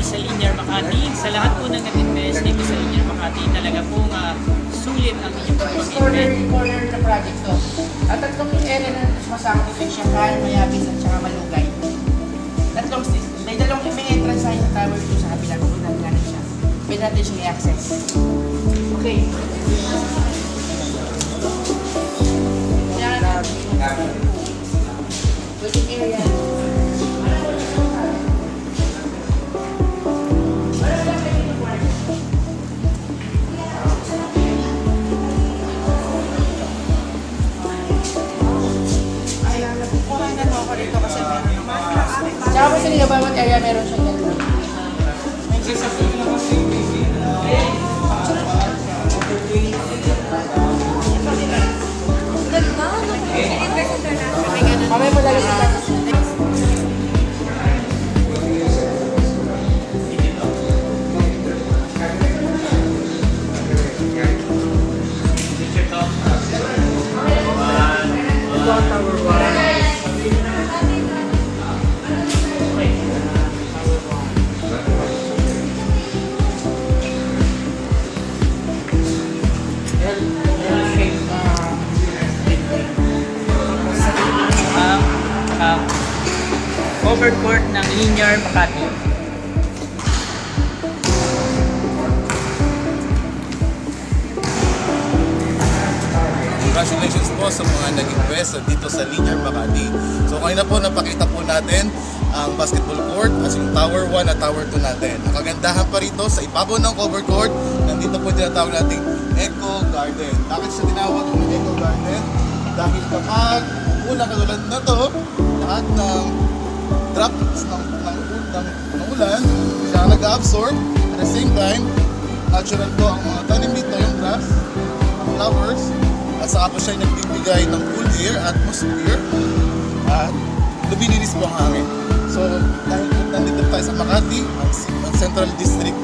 sa Linear Makati. Sa lahat po ng nag-invest dito sa Linear Makati, talaga pong sulit ang inyong pag-invest. Corner na project to. At tatlong area na sumasama dito yung Siakal, Mayabis at saka Malugay. Tatlong may dalawang may entrance sa yung tower dito sa kabila. Pupunta natin siya. Pwede natin siya i-access. Okay. Waiting area. Tsaka po sa nila bawat area meron siyang gano'n. May isa po. Mamaya mo lagi sa covered court ng Linear Makati. Congratulations po sa mga nag-invest dito sa Linear Makati. So kanina po napakita po natin ang basketball court at yung Tower 1 at Tower 2 natin. Ang kagandahan pa rito sa ibabaw ng covered court, nandito po tinatawag natin Eco Garden. Bakit siya tinawag ng Eco Garden? Dahil kapag ulang katulad na to, lahat ng drops ng ulan, siya nag-absorb. At the same time, natural to ang mga tanim dito, yung grass, flowers, at saka po siya nagbibigay ng cool air, atmosphere, at lumilinis po ang hangin. So, dahil nandito tayo sa Makati, ang Central District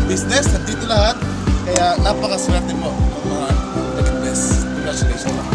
business, nandito lahat, kaya napakaswerte po ng mga nag-invest. Congratulations.